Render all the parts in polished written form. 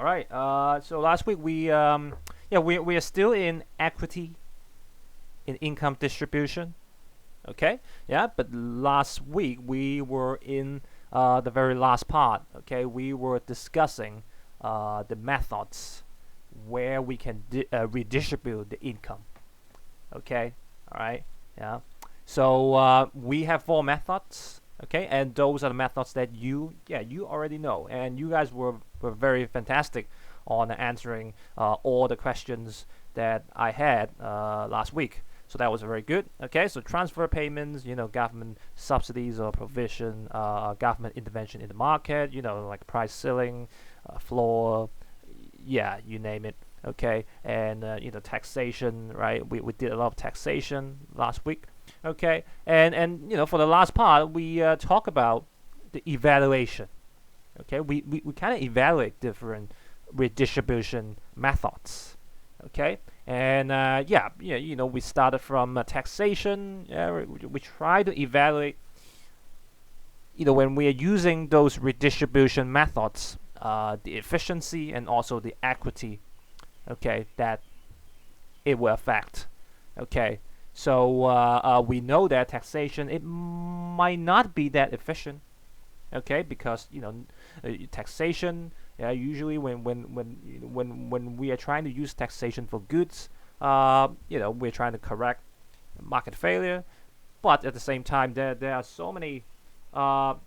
All right. So last week we are still in equity in income distribution. Okay. Yeah. But last week we were in the very last part. Okay. We were discussing the methods where we can redistribute the income. Okay. All right. Yeah. So we have four methods. Okay, and those are the methods that you already know, and you guys were very fantastic on answering all the questions that I had last week. So that was very good. Okay, so transfer payments, government subsidies or provision, government intervention in the market, like price ceiling, floor, yeah, you name it. Okay, and taxation, right? We did a lot of taxation last week. Okay, and for the last part we talk about the evaluation. Okay, we kind of evaluate different redistribution methods. Okay, and we started from taxation. We try to evaluate when we are using those redistribution methods, the efficiency and also the equity, okay, that it will affect. Okay, so we know that taxation, it might not be that efficient. Okay, because taxation, usually when we are trying to use taxation for goods, we're trying to correct market failure, but at the same time there are so many no,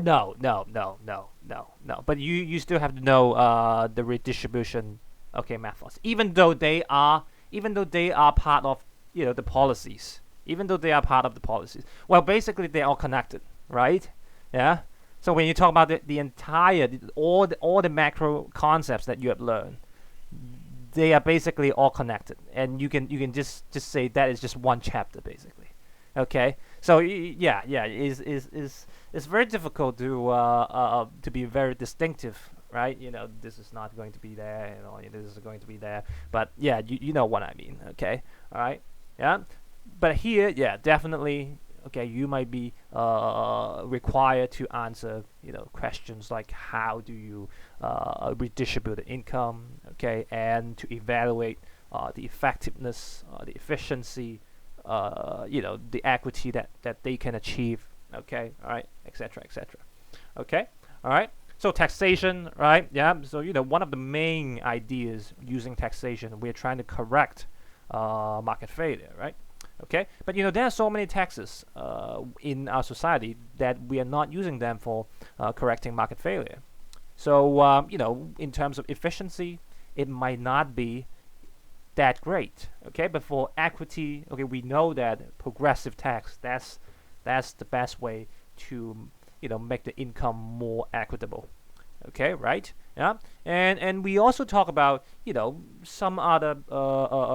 no, no, no, no, no. But you still have to know the redistribution, okay, methods. Even though they are part of the policies. Even though they are part of the policies. Well, basically they're all connected, right? Yeah. So when you talk about the entire all the macro concepts that you have learned, they are basically all connected, and you can just say that is just one chapter basically. Okay, so yeah, it's very difficult to be very distinctive, right? This is not going to be there, this is going to be there, but yeah, you know what I mean. Okay, all right, yeah, but here, yeah, definitely. Okay, you might be required to answer questions like how do you redistribute the income, okay, and to evaluate the effectiveness, the efficiency, the equity that they can achieve. Okay, all right, etc., etc. Okay, all right. So taxation, right? Yeah. So one of the main ideas using taxation, we're trying to correct market failure, right? Okay, but there are so many taxes in our society that we are not using them for correcting market failure. So in terms of efficiency, it might not be that great. Okay, but for equity, okay, we know that progressive tax, that's the best way to make the income more equitable. Okay, right? Yeah, and we also talk about some other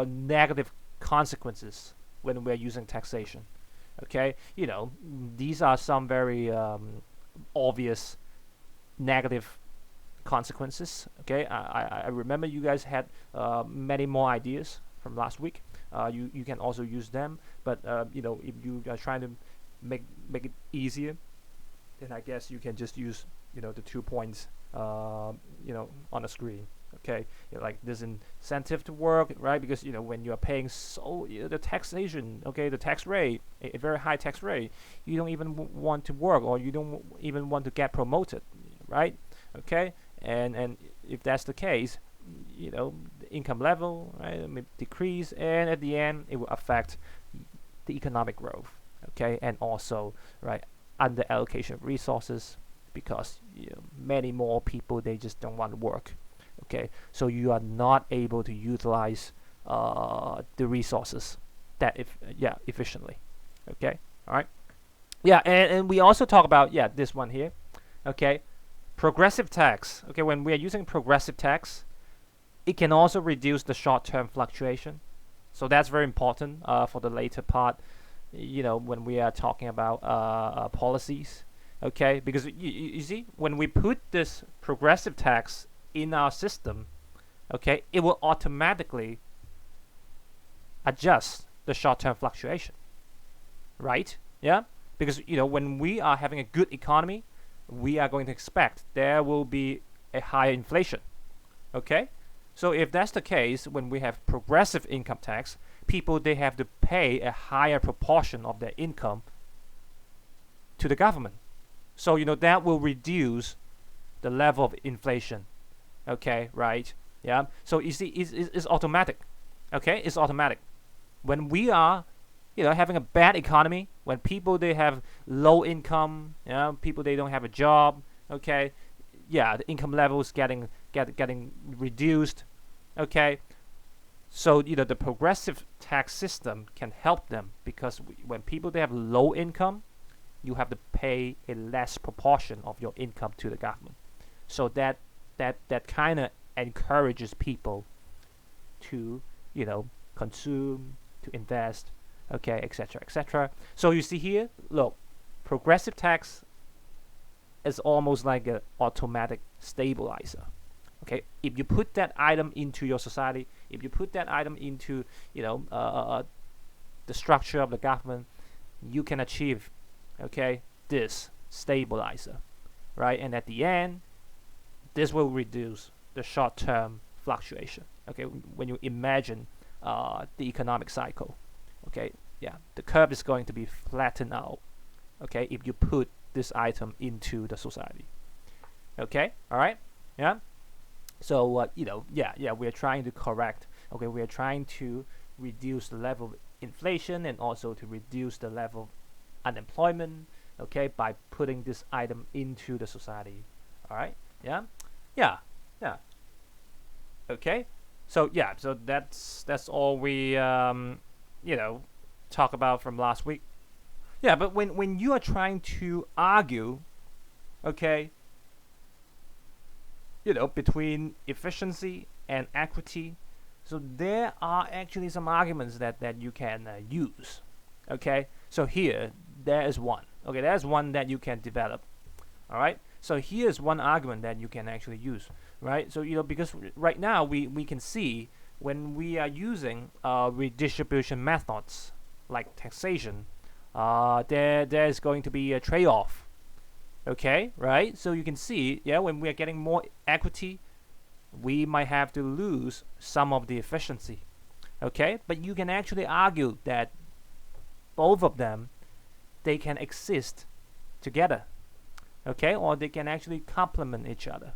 negative consequences when we're using taxation. Okay, these are some very obvious negative consequences. Okay, I remember you guys had many more ideas from last week. You can also use them, but if you are trying to make it easier, then I guess you can just use the 2 points on the screen. Okay, like this incentive to work, right? Because when you are paying the taxation, okay, the tax rate, a very high tax rate, you don't even want to work, or you don't even want to get promoted, right? Okay, and if that's the case, the income level, right, may decrease, and at the end it will affect the economic growth. Okay, and also, right, under allocation of resources, because many more people, they just don't want to work. Okay, so you are not able to utilize the resources that efficiently. Okay, all right, yeah, and we also talk about this one here. Okay, progressive tax. Okay, when we are using progressive tax, it can also reduce the short-term fluctuation. So that's very important for the later part. When we are talking about policies. Okay, because you see, when we put this progressive tax in our system, okay, it will automatically adjust the short-term fluctuation, right? Yeah, because when we are having a good economy, we are going to expect there will be a higher inflation. Okay, so if that's the case, when we have progressive income tax, people they have to pay a higher proportion of their income to the government. So that will reduce the level of inflation. Okay, right? Yeah. So you see, it's automatic. Okay, it's automatic. When we are, having a bad economy, when people they have low income, people they don't have a job. Okay, yeah, the income levels getting reduced. Okay, so the progressive tax system can help them because when people they have low income, you have to pay a less proportion of your income to the government. So that kind of encourages people to consume, to invest, okay, etc., etc. So you see here, look, progressive tax is almost like an automatic stabilizer. Okay, if you put that item into your society, if you put that item into the structure of the government, you can achieve, okay, this stabilizer, right? And at the end, this will reduce the short-term fluctuation. Okay, when you imagine the economic cycle, okay, yeah, the curve is going to be flattened out. Okay, if you put this item into the society. Okay, all right, yeah. So yeah, we are trying to correct. Okay, we are trying to reduce the level of inflation and also to reduce the level of unemployment. Okay, by putting this item into the society. All right, yeah, yeah, yeah. Okay, so yeah, so that's all we talk about from last week. Yeah, but when you are trying to argue, okay, between efficiency and equity, so there are actually some arguments that you can use. Okay, so here there is one. Okay, there's one that you can develop. All right. So here's one argument that you can actually use, right? So because right now we can see when we are using redistribution methods like taxation, there's going to be a trade-off. Okay, right? So you can see, yeah, when we are getting more equity, we might have to lose some of the efficiency. Okay, but you can actually argue that both of them they can exist together. Okay, or they can actually complement each other.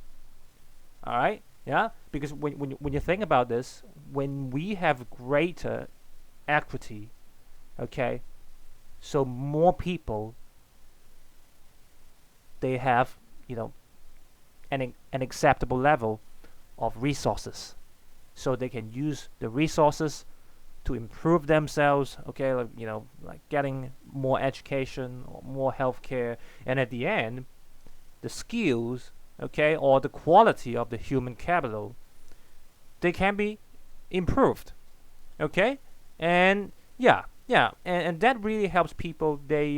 All right, yeah, because when you think about this, when we have greater equity, okay, so more people they have an acceptable level of resources, so they can use the resources to improve themselves. Okay, like getting more education or more healthcare, and at the end, the skills, okay, or the quality of the human capital, they can be improved. Okay, and and that really helps people. They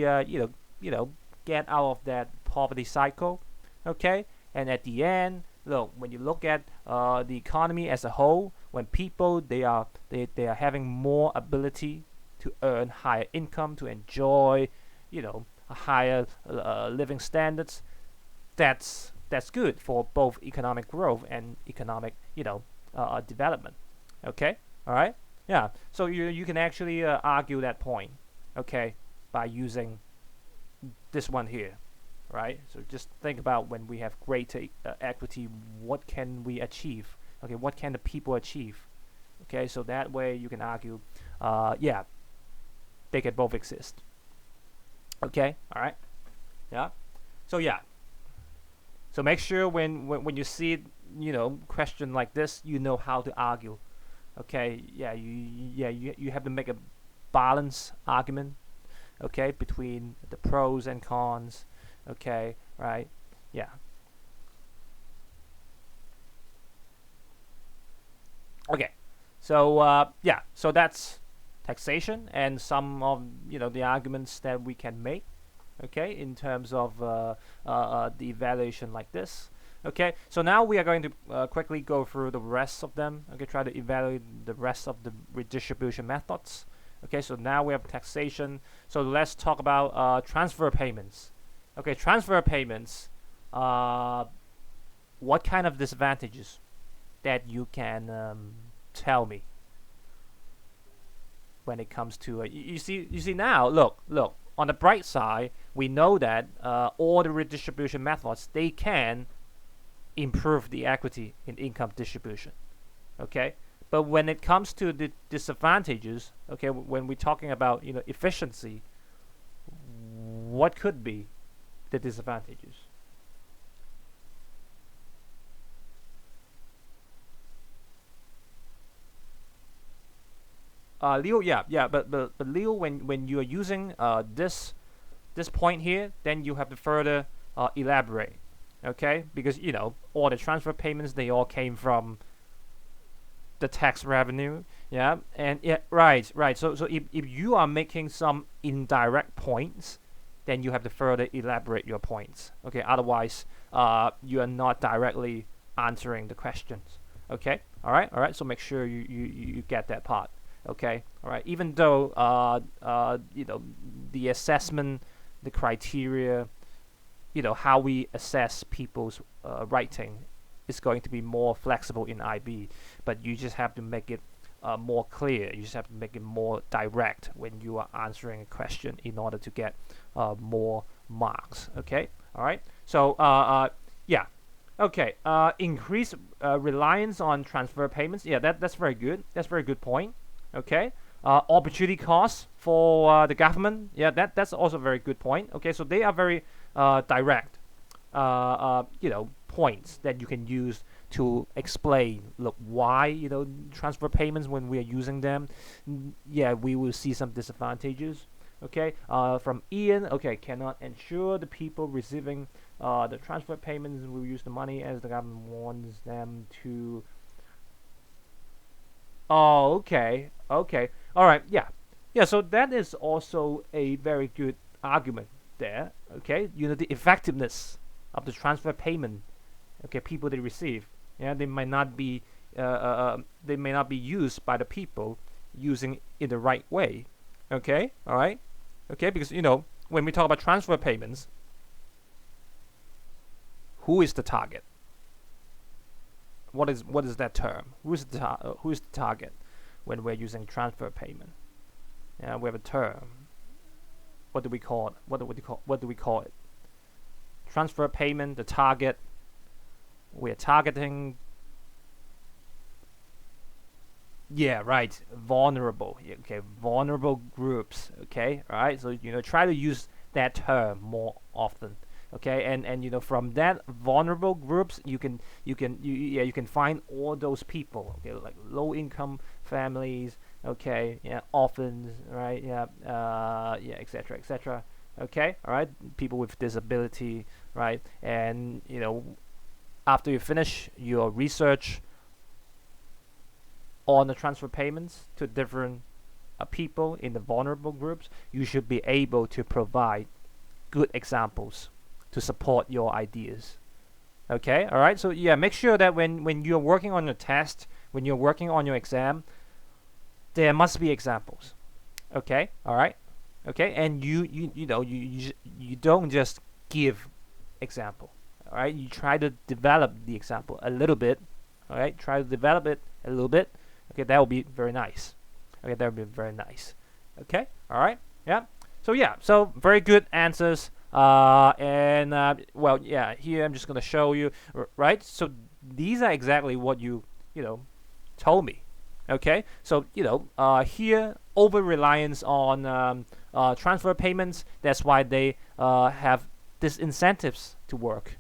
get out of that poverty cycle. Okay, and at the end, look, when you look at the economy as a whole, when people they are having more ability to earn higher income, to enjoy a higher living standards, that's good for both economic growth and economic development. Okay, all right, yeah. So you can actually argue that point, okay, by using this one here, right? So just think about when we have greater equity, what can we achieve? Okay, what can the people achieve? Okay, so that way you can argue, yeah, they can both exist. Okay, all right, yeah. So yeah, so make sure when you see question like this, you know how to argue. Okay, yeah, you have to make a balanced argument. Okay, between the pros and cons. Okay, right, yeah. Okay, so yeah, so that's taxation and some of the arguments that we can make. Okay, in terms of the evaluation like this. Okay, so now we are going to quickly go through the rest of them. Okay, try to evaluate the rest of the redistribution methods. Okay, so now we have taxation. So let's talk about transfer payments. Okay, transfer payments. What kind of disadvantages that you can tell me when it comes to you see now, look on the bright side, we know that all the redistribution methods, they can improve the equity in income distribution. Okay, but when it comes to the disadvantages, okay, when we're talking about efficiency, what could be the disadvantages? Leo, yeah, but Leo, when you are using this point here, then you have to further elaborate, okay? Because all the transfer payments, they all came from the tax revenue, yeah, and yeah, right. So if you are making some indirect points, then you have to further elaborate your points, okay? Otherwise, you are not directly answering the questions, okay? All right. So make sure you get that part. Okay, all right. Even though the assessment, the criteria, how we assess people's writing is going to be more flexible in IB, but you just have to make it more clear. You just have to make it more direct when you are answering a question in order to get more marks. Okay, all right. So yeah. Okay, increase reliance on transfer payments. Yeah, that's very good. That's a very good point. Okay, opportunity costs for the government. Yeah, that's also a very good point. Okay, so they are very direct, points that you can use to explain. Look, why transfer payments, when we are using them, yeah, we will see some disadvantages. Okay, from Ian. Okay, cannot ensure the people receiving the transfer payments will use the money as the government wants them to. Oh, okay. Okay. All right. Yeah. Yeah, so that is also a very good argument there. Okay? The effectiveness of the transfer payment, okay, people they receive. Yeah, they may not be used by the people using in the right way. Okay? All right? Okay, because when we talk about transfer payments, who is the target? What is that term? Who's the target when we're using transfer payment? Yeah, we have a term. What do we call it? What do we call it? Transfer payment. The target. We're targeting. Yeah, right. Vulnerable. Okay, vulnerable groups. Okay, all right. So try to use that term more often. Okay, and from that vulnerable groups, you can find all those people. Okay, like low income families. Okay, yeah, orphans, right? Yeah, yeah, etc. etc. Okay, all right. People with disability, right? And after you finish your research on the transfer payments to different people in the vulnerable groups, you should be able to provide good examples to support your ideas. Okay, all right. So yeah, make sure that when you're working on your test, when you're working on your exam, there must be examples. Okay, all right. Okay, and you don't just give example. All right, you try to develop the example a little bit. All right, try to develop it a little bit. Okay, that will be very nice. Okay, that will be very nice. Okay, all right. Yeah. So yeah, so very good answers. Well, yeah, here I'm just gonna show you, right? So these are exactly what you told me. Okay, so here, over reliance on transfer payments. That's why they have disincentives to work.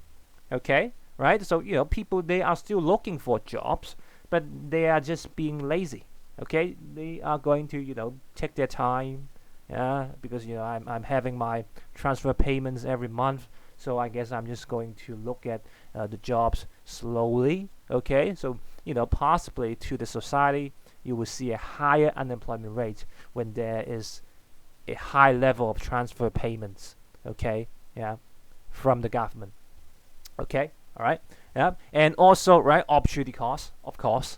Okay, right? So people, they are still looking for jobs, but they are just being lazy. Okay, they are going to take their time. Yeah, because I'm having my transfer payments every month, so I guess I'm just going to look at the jobs slowly. Okay, so possibly to the society, you will see a higher unemployment rate when there is a high level of transfer payments. Okay, yeah, from the government. Okay, all right, yeah, and also right, opportunity costs, of course.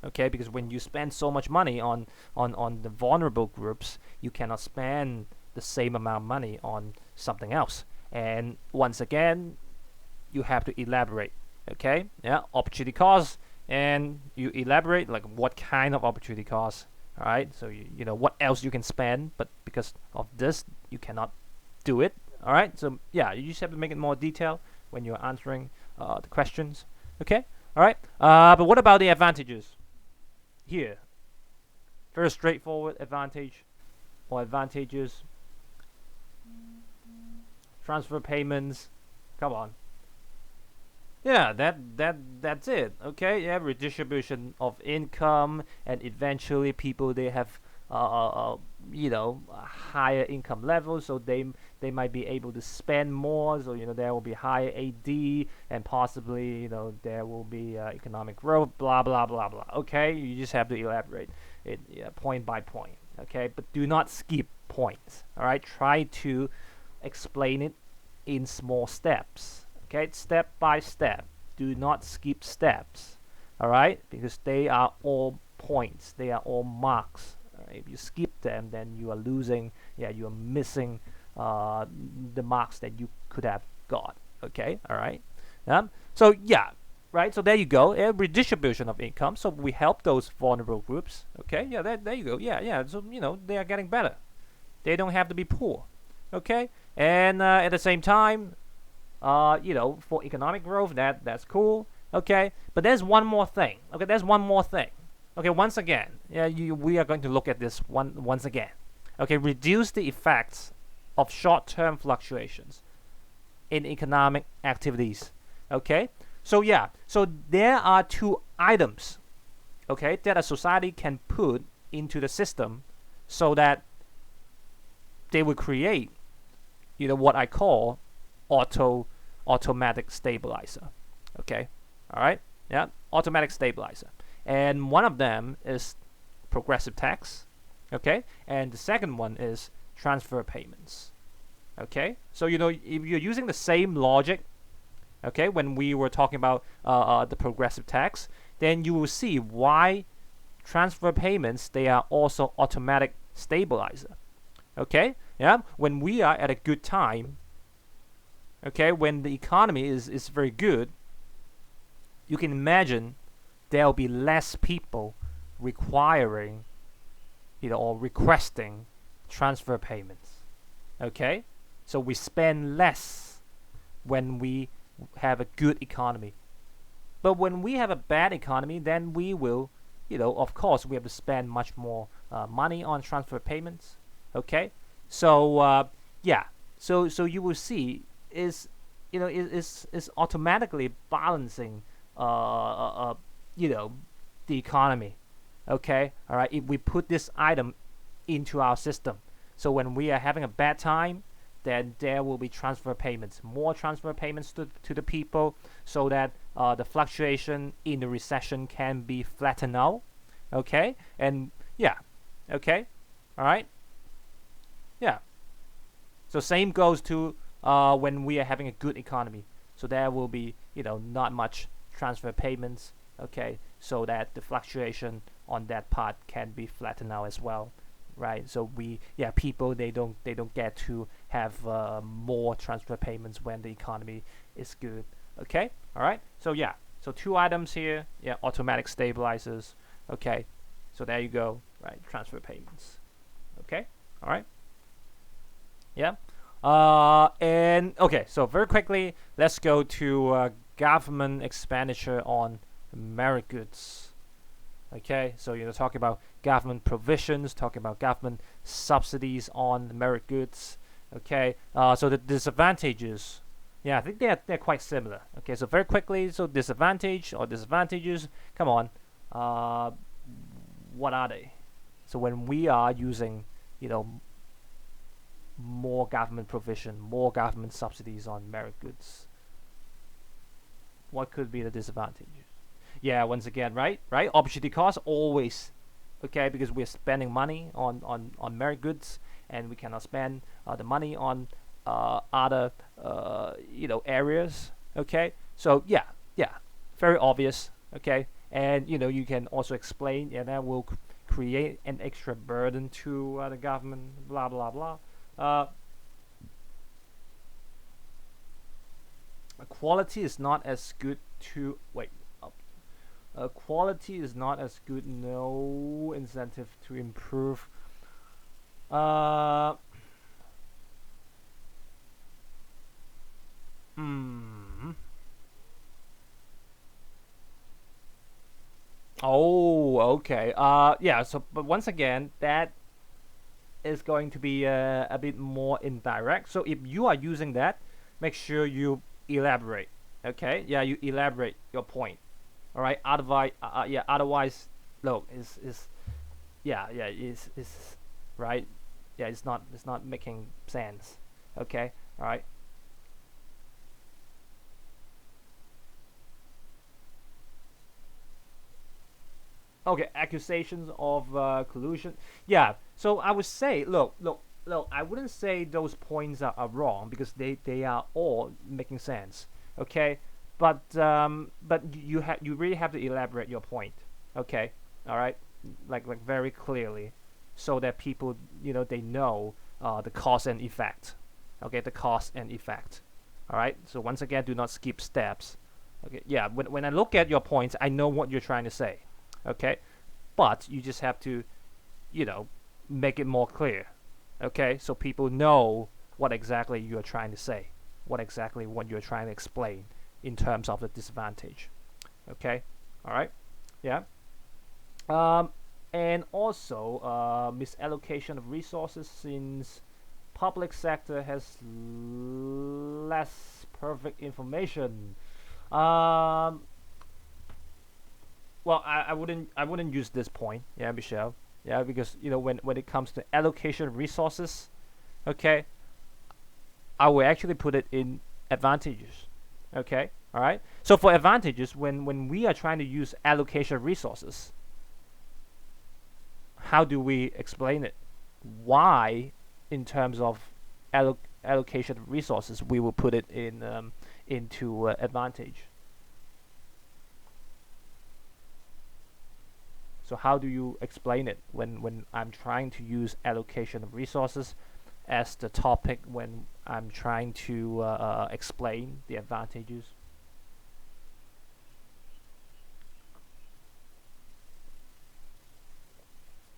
Okay, because when you spend so much money on the vulnerable groups, you cannot spend the same amount of money on something else. And once again, you have to elaborate. Okay, yeah, opportunity costs. and you elaborate like what kind of opportunity cost. All right, so you know what else you can spend, but because of this you cannot do it. All right, so yeah, you just have to make it more detailed when you're answering the questions. Okay, all right. But what about the advantages here? Very straightforward advantage or advantages. Transfer payments. Come on. Yeah, that's it. Okay, yeah, redistribution of income, and eventually people they have you know, a higher income levels, so they might be able to spend more. So you know there will be higher AD, and possibly you know there will be economic growth. Blah blah blah blah. Okay, you just have to elaborate it, yeah, point by point. Okay, but do not skip points. All right, try to explain it in small steps. Okay, step by step. Do not skip steps. All right, because they are all points. They are all marks. If you skip them, then you are losing. Yeah, you are missing the marks that you could have got. Okay, all right. So yeah, right. So there you go. A redistribution of income. So we help those vulnerable groups. Okay, yeah. There you go. Yeah, yeah. So you know they are getting better. They don't have to be poor. Okay, and at the same time, you know, for economic growth, that's cool. Okay, but there's one more thing. Okay, there's one more thing. Okay, once again, yeah, we are going to look at this once again. Okay, reduce the effects of short-term fluctuations in economic activities. Okay, so yeah, so there are two items. Okay, that a society can put into the system, so that they will create, you know, what I call automatic stabilizer. Okay, all right, yeah, automatic stabilizer, and one of them is progressive tax. Okay, and the second one is transfer payments. Okay, so you know if you're using the same logic, okay, when we were talking about the progressive tax, then you will see why transfer payments they are also automatic stabilizer. Okay, yeah, when we are at a good time, okay, when the economy is very good, you can imagine there'll be less people requiring, you know, or requesting transfer payments. Okay, so we spend less when we have a good economy. But when we have a bad economy, then we will, you know, of course, we have to spend much more money on transfer payments. Okay, so yeah, so you will see is, you know, is automatically balancing you know, the economy. Okay, all right, if we put this item into our system, so when we are having a bad time, then there will be transfer payments, more transfer payments to the people, so that the fluctuation in the recession can be flattened out. Okay, and yeah, okay, all right, yeah. So same goes to when we are having a good economy. So there will be, you know, not much transfer payments. Okay, so that the fluctuation on that part can be flattened out as well, right? So people they don't get to have more transfer payments when the economy is good. Okay, all right. So yeah, so two items here. Yeah, automatic stabilizers. Okay, so there you go. Right, transfer payments. Okay, all right. Yeah. And okay, so very quickly, let's go to government expenditure on merit goods. Okay, so you're talking about government provisions, talking about government subsidies on merit goods. Okay, so the disadvantages, yeah, I think they're quite similar. Okay, so very quickly, so disadvantage or disadvantages, come on, what are they? So when we are using, you know, more government provision, more government subsidies on merit goods, what could be the disadvantages? Yeah, once again, right, opportunity cost always, okay, because we're spending money on merit goods, and we cannot spend the money on other you know, areas. Okay, so yeah, very obvious. Okay, and you know you can also explain, yeah, that will create an extra burden to the government, blah blah blah. Quality is not as good to Quality is not as good. No incentive to improve. Uh, hmm. Oh, okay. Yeah. So, but once again, that is going to be a bit more indirect. So, if you are using that, make sure you elaborate. Okay. Yeah, you elaborate your point. All right. Otherwise, yeah. Otherwise, look, is yeah, yeah, is right. Yeah, it's not making sense. Okay. All right. Okay, accusations of collusion. Yeah, so I would say, look. I wouldn't say those points are wrong because they are all making sense. Okay, but you really have to elaborate your point. Okay, all right, like very clearly, so that people they know the cause and effect. Okay, the cause and effect. All right. So once again, do not skip steps. Okay. Yeah. When I look at your points, I know what you're trying to say. Okay, but you just have to you know make it more clear. Okay, so people know what exactly you're trying to say, what you're trying to explain in terms of the disadvantage. Okay, all right, yeah. um, and also misallocation of resources, since public sector has less perfect information. um, well, I wouldn't use this point, yeah, Michelle. Yeah, because when it comes to allocation of resources, okay, I will actually put it in advantages. Okay, all right. So for advantages, when we are trying to use allocation of resources, how do we explain it? Why, in terms of allocation of resources, we will put it in into advantage. So how do you explain it when I'm trying to use allocation of resources as the topic when I'm trying to explain the advantages?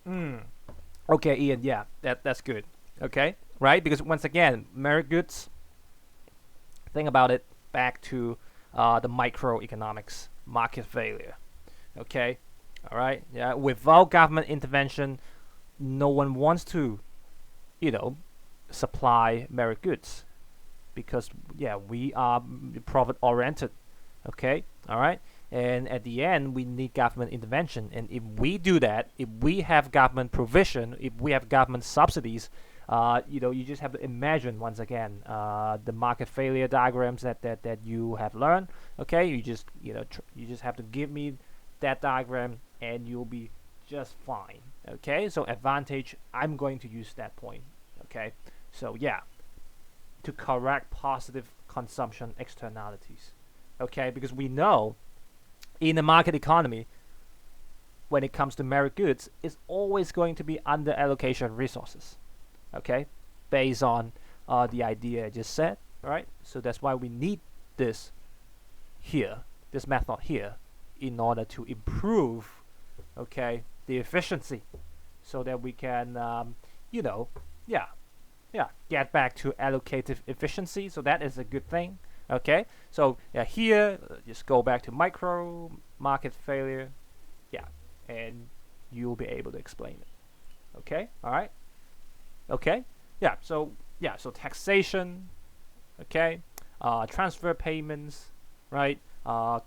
Mm. Okay, Ian. Yeah, that's good. Okay, right? Because once again, merit goods. Think about it. Back to the microeconomics, market failure. Okay, all right. Yeah, without government intervention, no one wants to, you know, supply merit goods because yeah, we are profit oriented. Okay, all right. And at the end, we need government intervention. And if we do that, if we have government provision, if we have government subsidies, you just have to imagine once again the market failure diagrams that you have learned. Okay, you just have to give me that diagram, and you'll be just fine. Okay, so advantage. I'm going to use that point. Okay, so yeah, to correct positive consumption externalities. Okay, because we know in the market economy, when it comes to merit goods, it's always going to be under allocation resources. Okay, based on the idea I just said. Right, so that's why we need this here, this method here, in order to improve, okay, the efficiency, so that we can, you know, yeah, yeah, get back to allocative efficiency. So that is a good thing. Okay, so yeah, here just go back to micro market failure. Yeah, and you'll be able to explain it. Okay, all right. Okay, so taxation. Okay, transfer payments, right?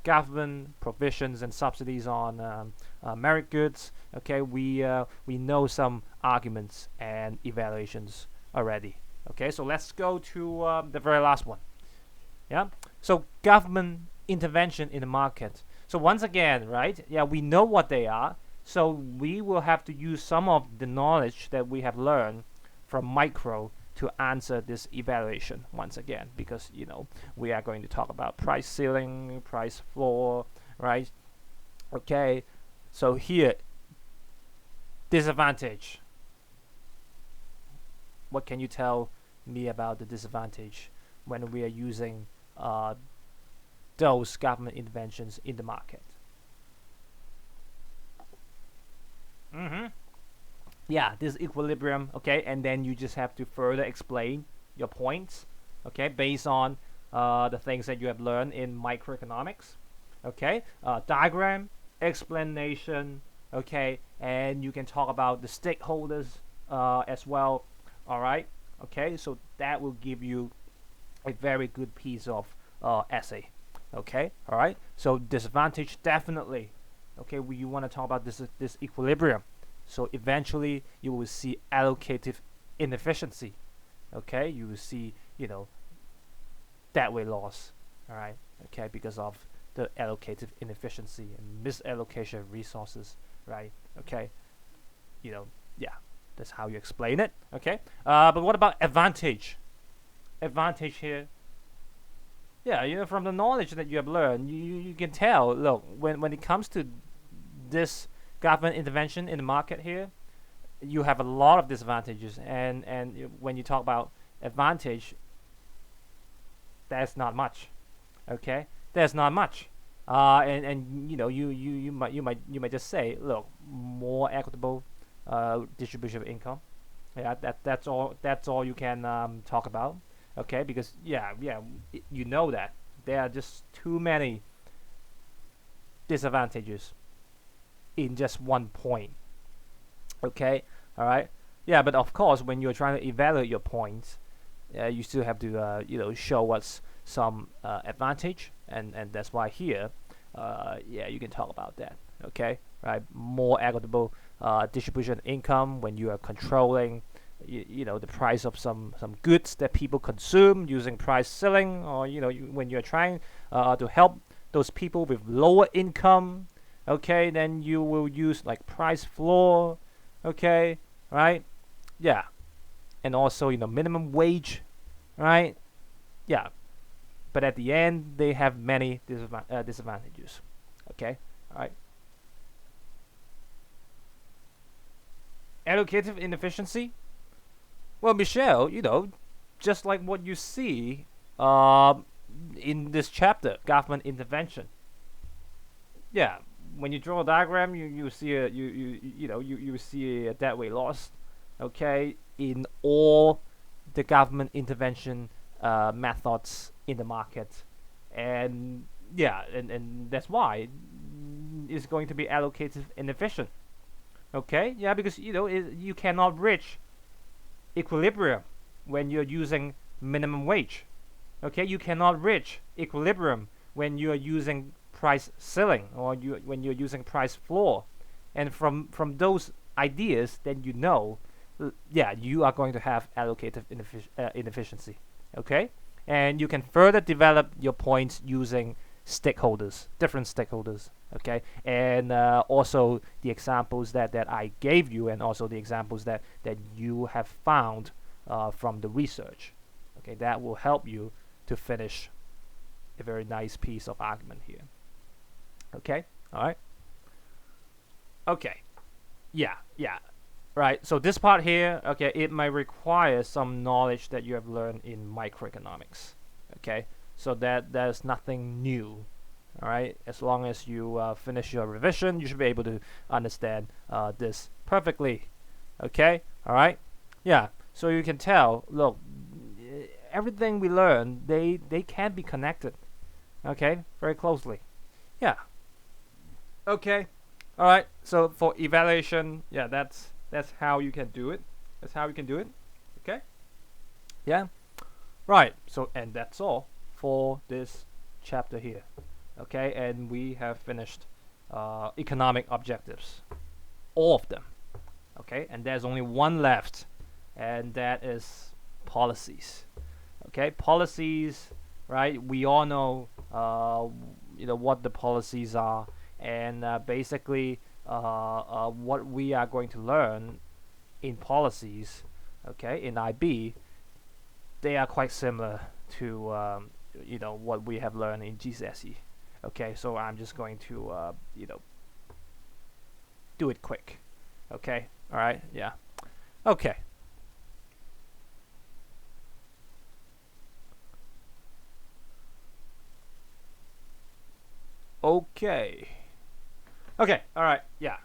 Government provisions and subsidies on merit goods. Okay, we know some arguments and evaluations already. Okay, so let's go to the very last one. Yeah. So government intervention in the market. So once again, right? Yeah, we know what they are. So we will have to use some of the knowledge that we have learned from micro to answer this evaluation once again, because we are going to talk about price ceiling, price floor, right? Okay. So here, disadvantage. What can you tell me about the disadvantage when we are using uh, those government interventions in the market? yeah, this equilibrium, okay, and then you just have to further explain your points, okay, based on the things that you have learned in microeconomics, okay, diagram, explanation, okay, and you can talk about the stakeholders as well, all right, okay, so that will give you a very good piece of essay, okay, all right, so disadvantage definitely, okay, you want to talk about this equilibrium, so eventually you will see allocative inefficiency, okay, you will see, that way loss, all right, okay, because of the allocative inefficiency and misallocation of resources, right, okay, yeah, that's how you explain it, okay, but what about advantage here? Yeah, from the knowledge that you have learned, you can tell, look, when it comes to this government intervention in the market here, you have a lot of disadvantages, and when you talk about advantage, that's not much, okay, there's not much, and you might just say, look, more equitable distribution of income, yeah, that's all you can talk about, okay, because yeah, you know that there are just too many disadvantages in just one point, okay, all right, yeah, but of course when you're trying to evaluate your points, you still have to show what's some advantage, and that's why here, yeah, you can talk about that, okay, right, more equitable distribution of income when you are controlling the price of some goods that people consume using price ceiling, or when you're trying to help those people with lower income, okay, then you will use like price floor, okay, right, yeah, and also minimum wage, right, yeah, but at the end they have many disadvantages, okay, all right, allocative inefficiency. Well, Michelle, just like what you see uh, in this chapter, government intervention. Yeah, when you draw a diagram, you see you see a deadweight loss. Okay, in all the government intervention methods in the market, and yeah, and that's why it's going to be allocated inefficient. Okay, yeah, because you cannot reach equilibrium when you're using minimum wage. Okay, you cannot reach equilibrium when you're using price ceiling, or when you're using price floor, and from those ideas, then yeah, you are going to have allocative inefficiency. Okay, and you can further develop your points using different stakeholders. Okay, and also the examples that I gave you, and also the examples that you have found from the research. Okay, that will help you to finish a very nice piece of argument here. Okay, all right. Okay, yeah. Right, so this part here, okay, it might require some knowledge that you have learned in microeconomics. Okay, so there's nothing new. All right, as long as you finish your revision, you should be able to understand this perfectly. Okay, all right, yeah. So you can tell, look, everything we learn, they can be connected. Okay, very closely. Yeah. Okay. All right. So for evaluation, yeah, that's how you can do it. That's how you can do it. Okay. Yeah. Right. So and that's all for this chapter here. Okay, and we have finished economic objectives, all of them. Okay, and there's only one left, and that is policies. Okay, policies. Right. We all know what the policies are, and basically what we are going to learn in policies, okay, in IB, they are quite similar to what we have learned in GCSE. Okay, so I'm just going to do it quick. Okay, all right, yeah. Okay. Okay. Okay, all right, yeah.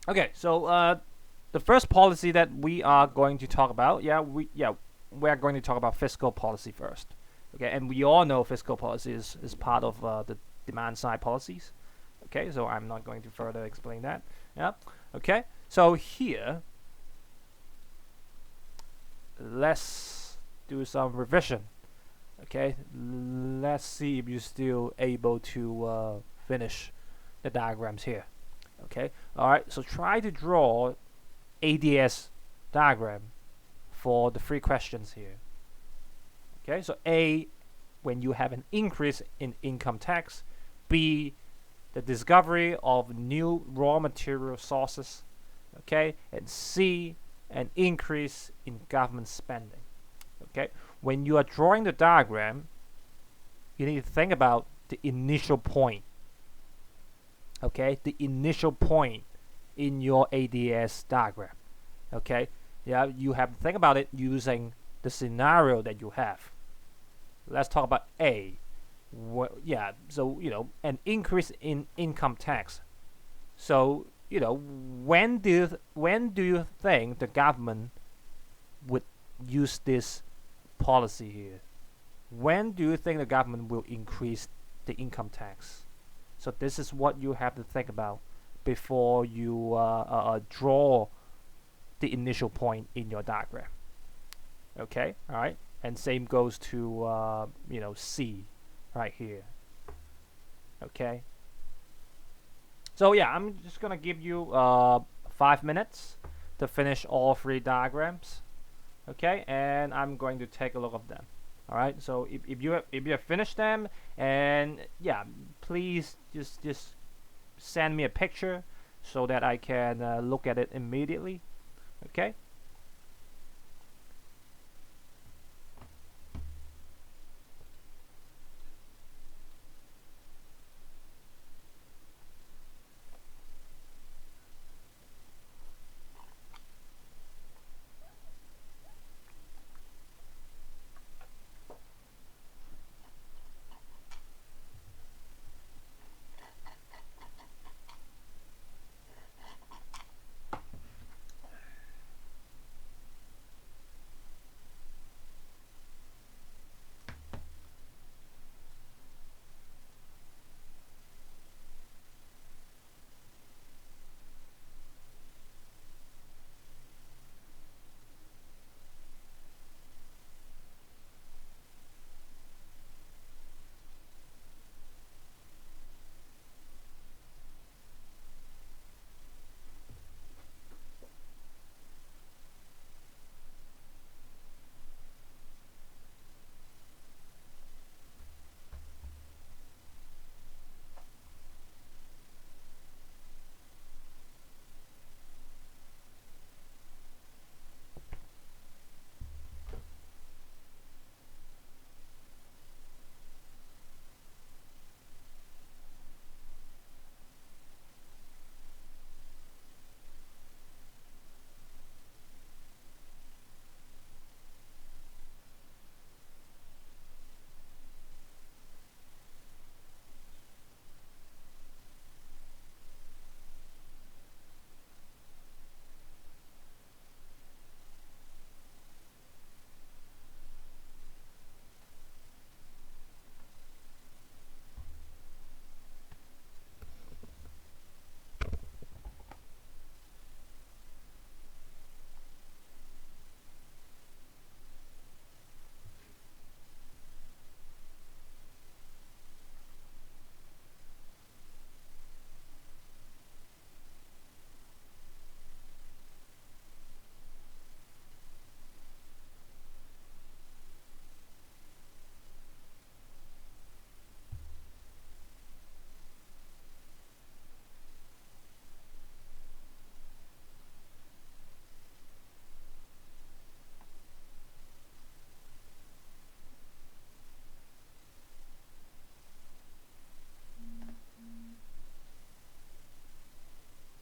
Okay, so the first policy that we are going to talk about, we are going to talk about fiscal policy first. Okay, and we all know fiscal policy is part of the demand side policies. Okay, so I'm not going to further explain that. Yeah. Okay, so here, let's do some revision. Okay, let's see if you're still able to finish the diagrams here. Okay, all right. So try to draw ADS diagram for the three questions here. Okay, so A, when you have an increase in income tax. B, the discovery of new raw material sources. Okay, and C, an increase in government spending. Okay, when you are drawing the diagram, you need to think about the initial point. Okay, the initial point in your ADS diagram. Okay, yeah, you have to think about it using the scenario that you have. Let's talk about A. So an increase in income tax. So when do you think the government would use this policy here? When do you think the government will increase the income tax? So this is what you have to think about before you draw the initial point in your diagram. Okay, all right, and same goes to C, right here. Okay. So yeah, I'm just gonna give you 5 minutes to finish all three diagrams. Okay, and I'm going to take a look at them. All right. So if you have finished them, and yeah, please just send me a picture so that I can look at it immediately. Okay.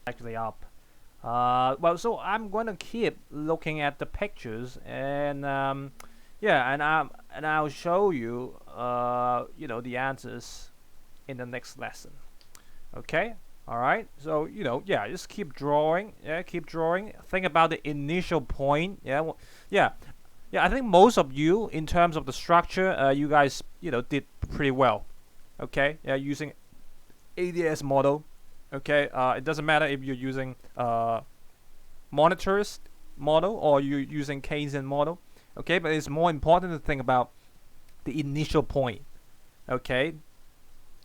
Actually up. Well, so I'm going to keep looking at the pictures, and yeah, and I'll show you the answers in the next lesson. Okay. All right. So yeah, just keep drawing. Yeah, keep drawing. Think about the initial point. Yeah, yeah, yeah. I think most of you, in terms of the structure, you guys, did pretty well. Okay. Yeah, using ADS model. Okay. It doesn't matter if you're using monetarist model or you're using Keynesian model. Okay, but it's more important to think about the initial point. Okay,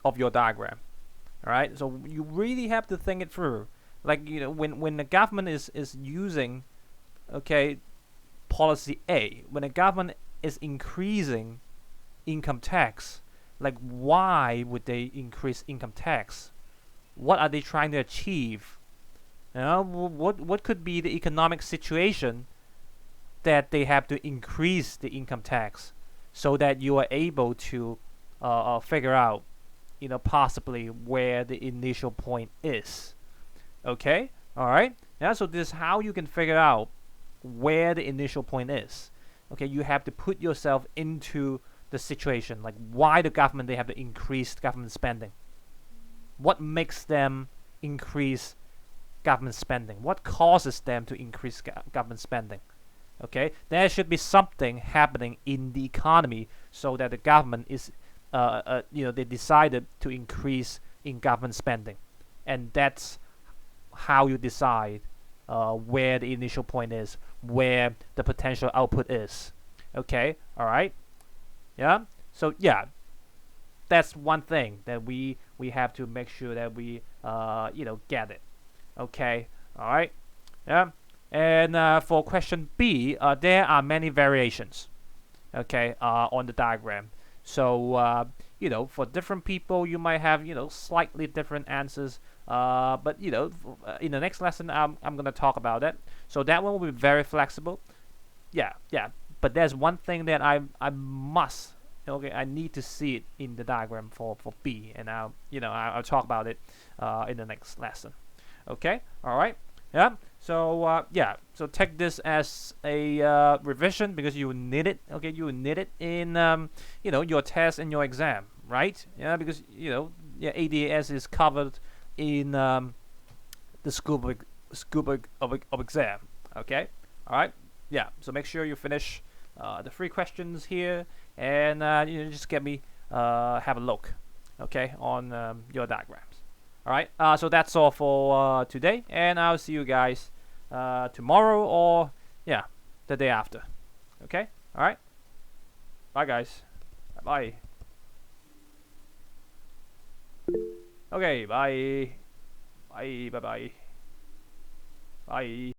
of your diagram. All right, so you really have to think it through. Like when the government is using, okay, policy A, when the government is increasing income tax, like why would they increase income tax? What are they trying to achieve? What could be the economic situation that they have to increase the income tax so that you are able to figure out, possibly where the initial point is. Okay, all right. Yeah, so this is how you can figure out where the initial point is. Okay, you have to put yourself into the situation, like why the government they have to increase government spending. What makes them increase government spending? What causes them to increase government spending? Okay, there should be something happening in the economy so that the government is, they decided to increase in government spending, and that's how you decide where the initial point is, where the potential output is. Okay, all right, yeah. So yeah, that's one thing that we have to make sure that we get it. Okay, all right, yeah. And for question B, there are many variations, okay, on the diagram. So for different people, you might have slightly different answers. But in the next lesson, I'm gonna talk about that. So that one will be very flexible. Yeah, yeah. But there's one thing that I must, okay, I need to see it in the diagram for B, and I'll talk about it in the next lesson. Okay, all right. Yeah. So yeah. So take this as a revision because you need it. Okay, you need it in your test and your exam, right? Yeah, because yeah, ADS is covered in the scope of exam. Okay. All right. Yeah. So make sure you finish the 3 questions here, and just get me have a look, okay, on your diagrams. All right. So that's all for today, and I'll see you guys tomorrow or yeah, the day after. Okay. All right. Bye, guys. Bye. Okay. Bye. Bye. Bye. Bye. Bye.